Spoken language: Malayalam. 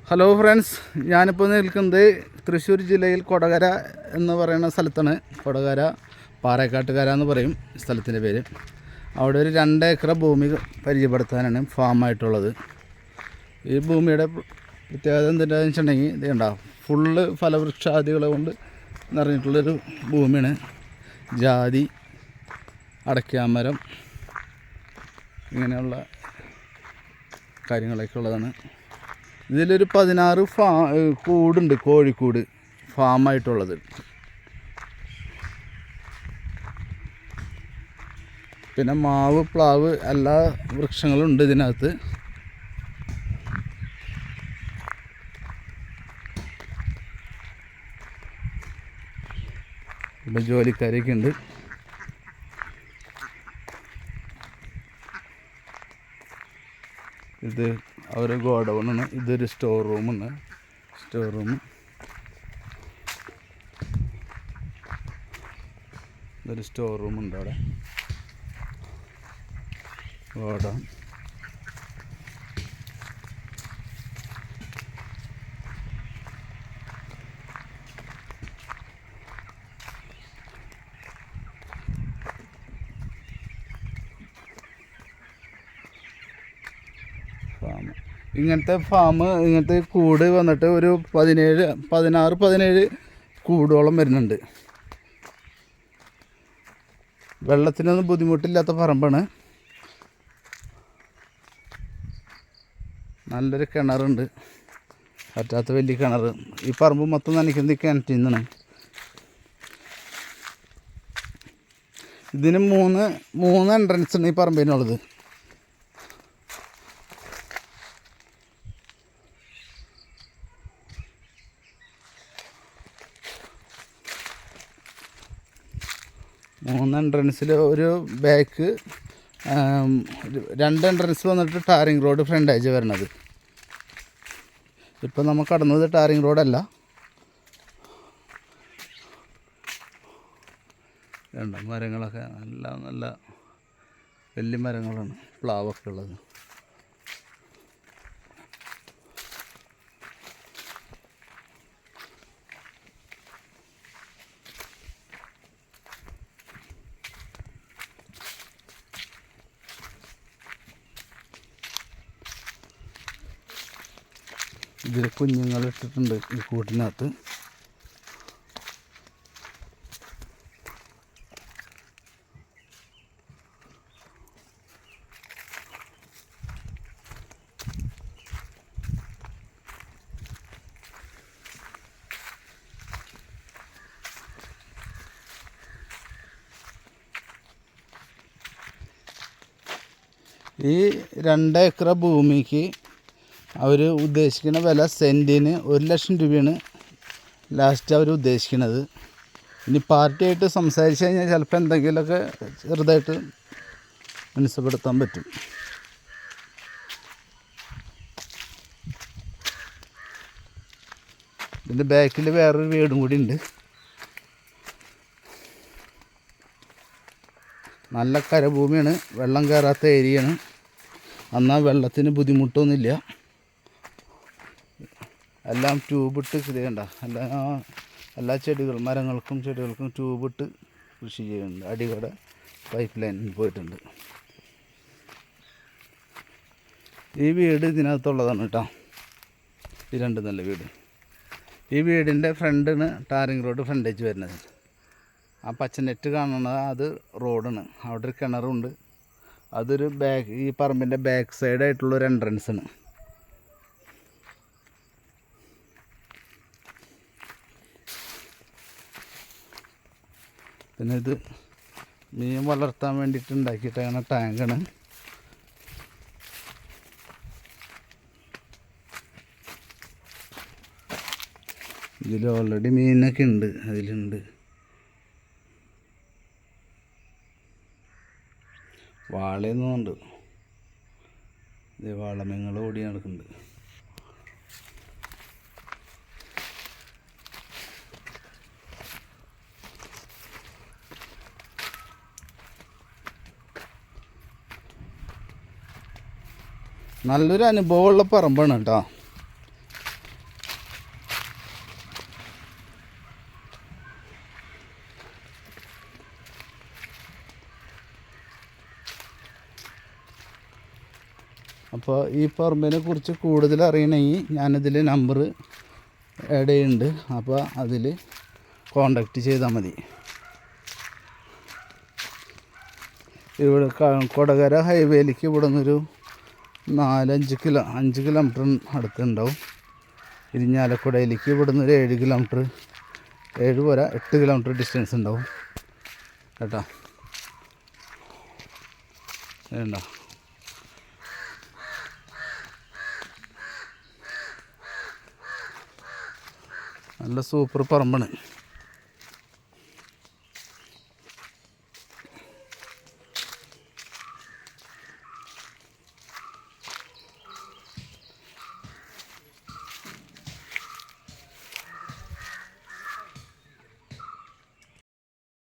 ഹലോ ഫ്രണ്ട്സ്, ഞാനിപ്പോൾ നിൽക്കുന്നത് തൃശ്ശൂർ ജില്ലയിൽ കൊടകര എന്ന് പറയുന്ന സ്ഥലത്താണ്. കൊടകര പാറേക്കാട്ടുകര എന്ന് പറയും സ്ഥലത്തിൻ്റെ പേര്. അവിടെ ഒരു 2 ഏക്കർ ഭൂമി പരിചയപ്പെടുത്താനാണ് ഫാമായിട്ടുള്ളത്. ഈ ഭൂമിയുടെ പ്രത്യേകത എന്താണെന്ന് വെച്ചിട്ടുണ്ടെങ്കിൽ ഇത് ഉണ്ടാവും, ഫുള്ള് ഫലവൃക്ഷാദികളെ കൊണ്ട് നിറഞ്ഞിട്ടുള്ളൊരു ഭൂമിയാണ്. ജാതി, അടയ്ക്കാമരം, ഇങ്ങനെയുള്ള കാര്യങ്ങളൊക്കെ ഉള്ളതാണ്. ഇതിലൊരു 16 കൂടുണ്ട്, കോഴിക്കൂട് ഫാമായിട്ടുള്ളത്. പിന്നെ മാവ്, പ്ലാവ്, എല്ലാ വൃക്ഷങ്ങളും ഉണ്ട് ഇതിനകത്ത്. ഇവിടെ ജോലിക്കാരൊക്കെ ഉണ്ട്. ഇത് ഒരു ഗോഡൗണാണ്. ഇതൊരു സ്റ്റോർ റൂമാണ്. ഇതൊരു സ്റ്റോർ റൂമുണ്ട് അവിടെ. ഗോഡൗൺ. ഇങ്ങനത്തെ കൂട് വന്നിട്ട് ഒരു 16-17 കൂടോളം വരുന്നുണ്ട്. വെള്ളത്തിനൊന്നും ബുദ്ധിമുട്ടില്ലാത്ത പറമ്പാണ്. നല്ലൊരു കിണറുണ്ട്, പറ്റാത്ത വലിയ കിണർ. ഈ പറമ്പ് മൊത്തം നനയ്ക്കുന്നത് ഈ കിണറ്റിൽ നിന്നാണ്. ഇതിന് മൂന്ന് എൻട്രൻസ് ആണ് ഈ പറമ്പിനുള്ളത്. എൻട്രൻസിൽ ഒരു ബാക്ക് 2 എൻട്രൻസ് വന്നിട്ട് ടാറിങ് റോഡ് ഫ്രണ്ടേജ് വരണത്. ഇപ്പം നമ്മൾ കടന്നത് ടാറിങ് റോഡല്ല. മരങ്ങളൊക്കെ നല്ല വലിയ മരങ്ങളാണ്, പ്ലാവൊക്കെ ഉള്ളത്. ഇതിൽ കുഞ്ഞുങ്ങളിട്ടിട്ടുണ്ട് ഈ കൂട്ടിനകത്ത്. ഈ 2 ഏക്കർ ഭൂമിക്ക് അവർ ഉദ്ദേശിക്കുന്ന വില സെൻറ്റിന് 1 ലക്ഷം രൂപയാണ് ലാസ്റ്റ് അവർ ഉദ്ദേശിക്കുന്നത്. ഇനി പാർട്ടിയായിട്ട് സംസാരിച്ച് കഴിഞ്ഞാൽ ചിലപ്പോൾ എന്തെങ്കിലുമൊക്കെ ചെറുതായിട്ട് മനസ്സപ്പെടുത്താൻ പറ്റും. ഇതിൻ്റെ ബാക്കിൽ വേറൊരു വീടും കൂടി ഉണ്ട്. നല്ല കരഭൂമിയാണ്, വെള്ളം കയറാത്ത ഏരിയയാണ്. എന്നാൽ വെള്ളത്തിന് ബുദ്ധിമുട്ടൊന്നുമില്ല. എല്ലാം ട്യൂബിട്ട് ചെയ്യണ്ട, എല്ലാ മരങ്ങൾക്കും ചെടികൾക്കും ട്യൂബിട്ട് കൃഷി ചെയ്യുന്നുണ്ട്. അടികൂടെ പൈപ്പ് ലൈൻ പോയിട്ടുണ്ട്. ഈ വീട് ഇതിനകത്തുള്ളതാണ് കേട്ടോ. ഈ 2 നല്ല വീട്. ഈ വീടിൻ്റെ ഫ്രണ്ടിന് ടാറിങ് റോഡ് ഫ്രണ്ടേജ് വരുന്നത്. ആ പച്ച നെറ്റ് കാണുന്നത് അത് റോഡാണ്. അവിടെ ഒരു കിണറുണ്ട്. അതൊരു ഈ പറമ്പിൻ്റെ ബാക്ക് സൈഡായിട്ടുള്ളൊരു എൻട്രൻസാണ്. പിന്നെ ഇത് മീൻ വളർത്താൻ വേണ്ടിയിട്ട് ഉണ്ടാക്കിയിട്ടാണ് ടാങ്കാണ്. ഇതിൽ ഓൾറെഡി മീനൊക്കെ ഉണ്ട്. അതിലുണ്ട് വാളയൊന്നുമുണ്ട്. ഇത് വാളമീനുകൾ ഓടി നടക്കുന്നുണ്ട്. നല്ലൊരു അനുഭവമുള്ള പറമ്പാണ് കേട്ടോ. അപ്പോൾ ഈ പറമ്പിനെ കുറിച്ച് കൂടുതൽ അറിയണമെങ്കിൽ ഞാനിതിൽ നമ്പർ ആഡ് ചെയ്യുന്നുണ്ട്. അപ്പോൾ അതിൽ കോണ്ടാക്റ്റ് ചെയ്താൽ മതി. ഇവിടെ കൊടകര ഹൈവേയിലേക്ക് ഇവിടെ നിന്നൊരു 5 കിലോമീറ്റർ അടുത്തുണ്ടാവും. ഇരിഞ്ഞാലക്കുടയിലേക്ക് ഇവിടെ നിന്നൊരു 7 കിലോമീറ്റർ, 7 പോരാ 8 കിലോമീറ്റർ ഡിസ്റ്റൻസ് ഉണ്ടാവും കേട്ടോ. വേണ്ട നല്ല സൂപ്പർ പറമ്പാണ്.